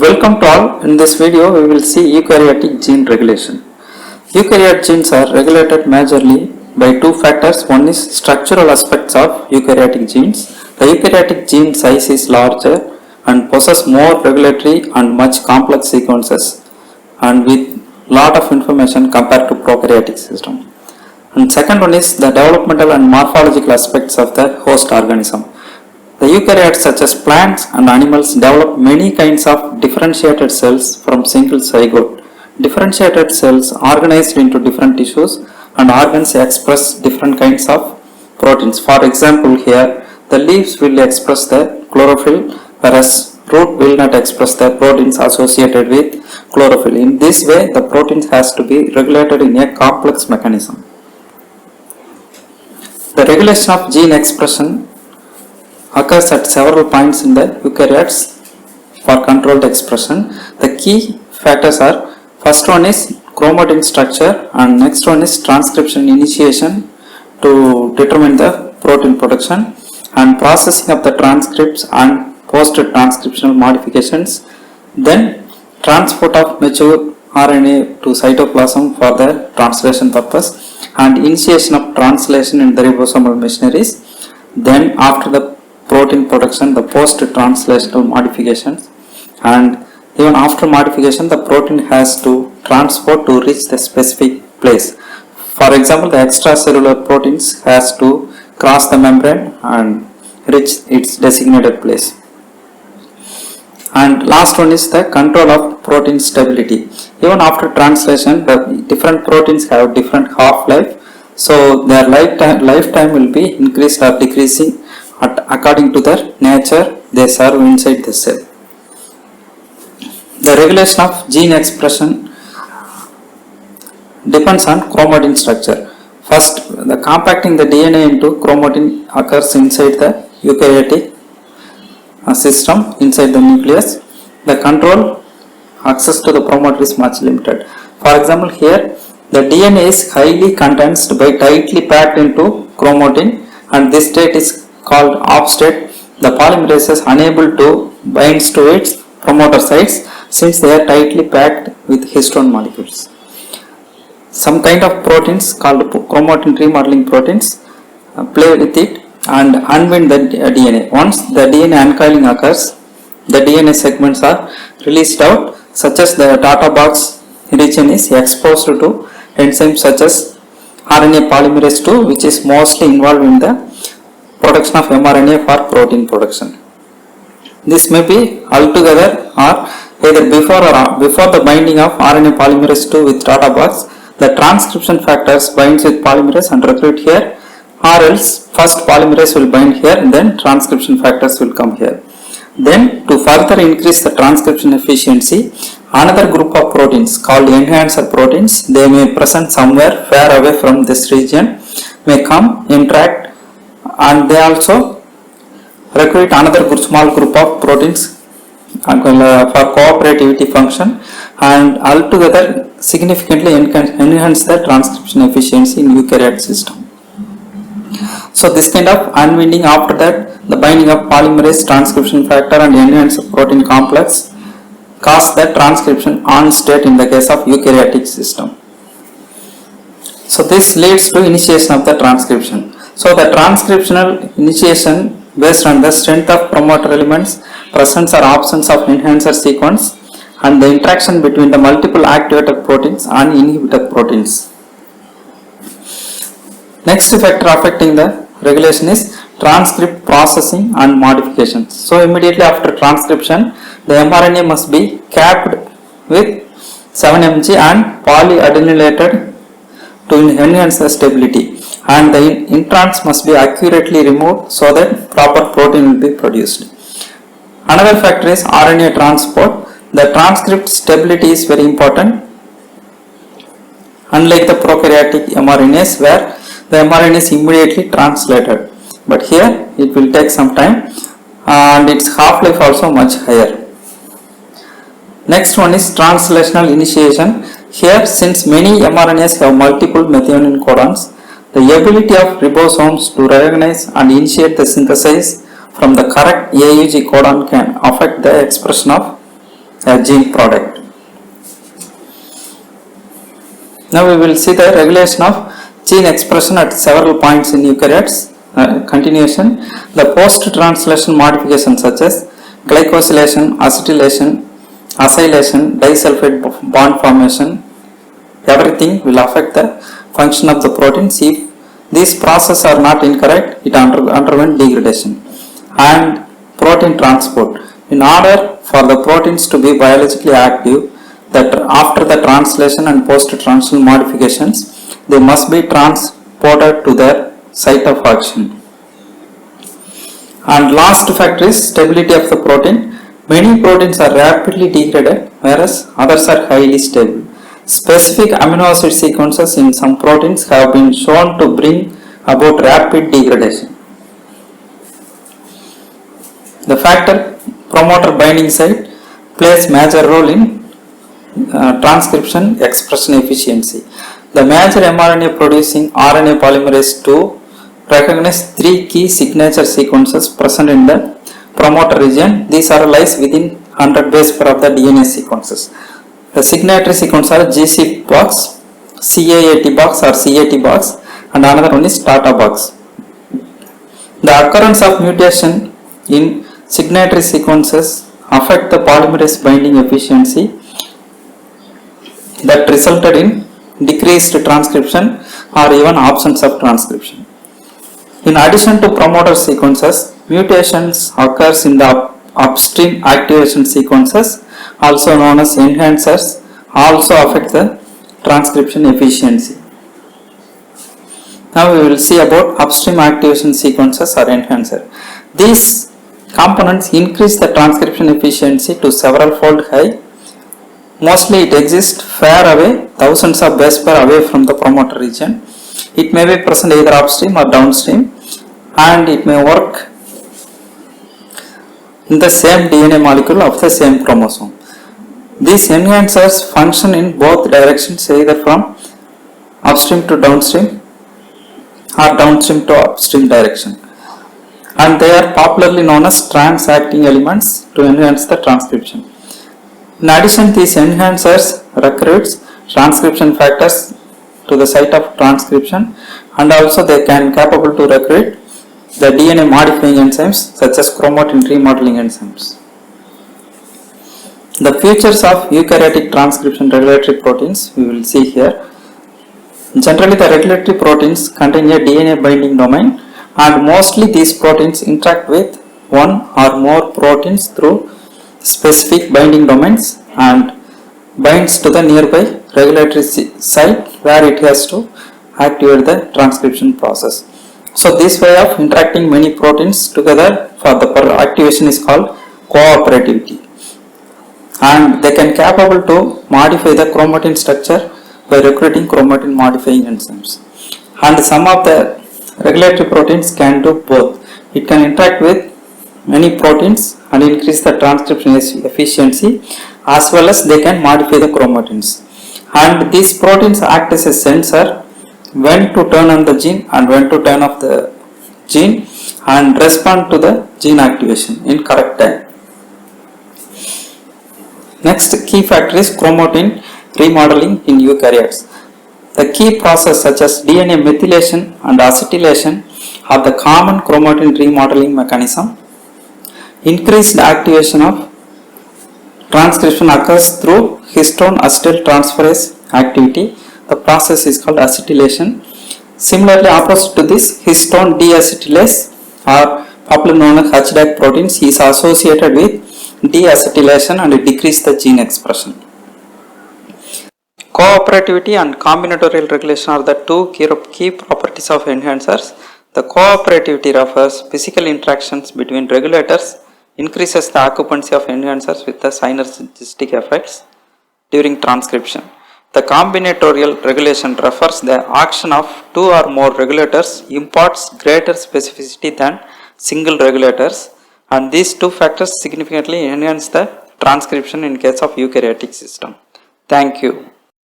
Welcome to all. In this video, we will see eukaryotic gene regulation. Eukaryotic genes are regulated majorly by two factors. One is structural aspects of eukaryotic genes. The eukaryotic gene size is larger and possess more regulatory and much complex sequences and with lot of information compared to prokaryotic system. And second one is the developmental and morphological aspects of the host organism. The eukaryotes such as plants and animals develop many kinds of differentiated cells from single zygote. Differentiated cells organized into different tissues and organs express different kinds of proteins. For example, here the leaves will express the chlorophyll, whereas root will not express the proteins associated with chlorophyll. In this way, the proteins has to be regulated in a complex mechanism. The regulation of gene expression occurs at several points in the eukaryotes for controlled expression. The key factors are, first one is chromatin structure and next one is transcription initiation to determine the protein production and processing of the transcripts and post-transcriptional modifications, then transport of mature RNA to cytoplasm for the translation purpose and initiation of translation in the ribosomal machineries, then after the protein production, the post-translational modifications, and even after modification the protein has to transport to reach the specific place. For example, the extracellular proteins has to cross the membrane and reach its designated place. And last one is the control of protein stability. Even after translation, the different proteins have different half-life, so their lifetime will be increased or decreasing according to their nature they serve inside the cell. The regulation of gene expression depends on chromatin structure. First, the compacting the DNA into chromatin occurs inside the eukaryotic system, inside the nucleus. The control access to the promoter is much limited. For example, here the DNA is highly condensed by tightly packed into chromatin, and this state is called off state. The polymerase is unable to bind to its promoter sites since they are tightly packed with histone molecules. Some kind of proteins called chromatin remodeling proteins play with it and unwind the DNA. Once the DNA uncoiling occurs, the DNA segments are released out, such as the data box region is exposed to enzymes such as RNA polymerase II, which is mostly involved in the production of mRNA for protein production. This may be altogether or either before the binding of RNA polymerase II with data box, the transcription factors binds with polymerase and recruit here, or else first polymerase will bind here and then transcription factors will come here. Then to further increase the transcription efficiency, another group of proteins called enhancer proteins, they may present somewhere far away from this region, may come, interact, and they also recruit another small group of proteins for cooperativity function and altogether significantly enhance the transcription efficiency in eukaryote system. So this kind of unwinding, after that the binding of polymerase, transcription factor and enhancer protein complex cause the transcription on state in the case of eukaryotic system. So this leads to initiation of the transcription. So the transcriptional initiation based on the strength of promoter elements, presence or absence of enhancer sequence, and the interaction between the multiple activator proteins and inhibitor proteins. Next factor affecting the regulation is transcript processing and modifications. So immediately after transcription, the mRNA must be capped with 7-mg and polyadenylated to enhance the stability, and the introns must be accurately removed so that proper protein will be produced. Another factor is RNA transport. The transcript stability is very important, unlike the prokaryotic mRNAs where the mRNA is immediately translated, but here it will take some time and its half-life also much higher. Next one is translational initiation. Here, since many mRNAs have multiple methionine codons, the ability of ribosomes to recognize and initiate the synthesis from the correct AUG codon can affect the expression of a gene product. Now we will see the regulation of gene expression at several points in eukaryotes. Continuation. The post-translation modifications such as glycosylation, acetylation, acylation, disulfide bond formation, everything will affect the function of the proteins. If these processes are not incorrect, it underwent degradation. And protein transport. In order for the proteins to be biologically active, that after the translation and post-translational modifications, they must be transported to their site of action. And last factor is stability of the protein. Many proteins are rapidly degraded, whereas others are highly stable. Specific amino acid sequences in some proteins have been shown to bring about rapid degradation. The factor promoter binding site plays major role in transcription expression efficiency. The major mRNA producing RNA polymerase II recognize three key signature sequences present in the promoter region. These are lies within 100 base pair of the DNA sequences. The signatory sequence are GC box, CAAT box or CAT box, and another one is Tata box. The occurrence of mutation in signatory sequences affect the polymerase binding efficiency that resulted in decreased transcription or even absence of transcription. In addition to promoter sequences, mutations occurs in the upstream activation sequences, also known as enhancers, also affect the transcription efficiency. Now we will see about upstream activation sequences or enhancer. These components increase the transcription efficiency to several fold high. Mostly it exists far away, thousands of base pair away from the promoter region. It may be present either upstream or downstream, and it may work in the same DNA molecule of the same chromosome. These enhancers function in both directions, either from upstream to downstream or downstream to upstream direction, and they are popularly known as trans-acting elements to enhance the transcription. In addition, these enhancers recruits transcription factors to the site of transcription, and also they can capable to recruit the DNA modifying enzymes such as chromatin remodeling enzymes. The features of eukaryotic transcription regulatory proteins we will see here. Generally, the regulatory proteins contain a DNA binding domain, and mostly these proteins interact with one or more proteins through specific binding domains and binds to the nearby regulatory site where it has to activate the transcription process. So this way of interacting many proteins together for the activation is called cooperativity, and they can capable to modify the chromatin structure by recruiting chromatin modifying enzymes. And some of the regulatory proteins can do both. It can interact with many proteins and increase the transcription efficiency, as well as they can modify the chromatins. And these proteins act as a sensor when to turn on the gene and when to turn off the gene, and respond to the gene activation in correct time. Next key factor is chromatin remodeling in eukaryotes. The key process such as DNA methylation and acetylation are the common chromatin remodeling mechanism. Increased activation of transcription occurs through histone acetyl transferase activity. The process is called acetylation. Similarly, opposite to this, histone deacetylase, or popularly known as HDAC proteins, is associated with deacetylation and decrease the gene expression. Cooperativity and combinatorial regulation are the two key properties of enhancers. The cooperativity refers physical interactions between regulators, increases the occupancy of enhancers with the synergistic effects during transcription. The combinatorial regulation refers the action of two or more regulators imparts greater specificity than single regulators, and these two factors significantly enhance the transcription in case of eukaryotic system. Thank you.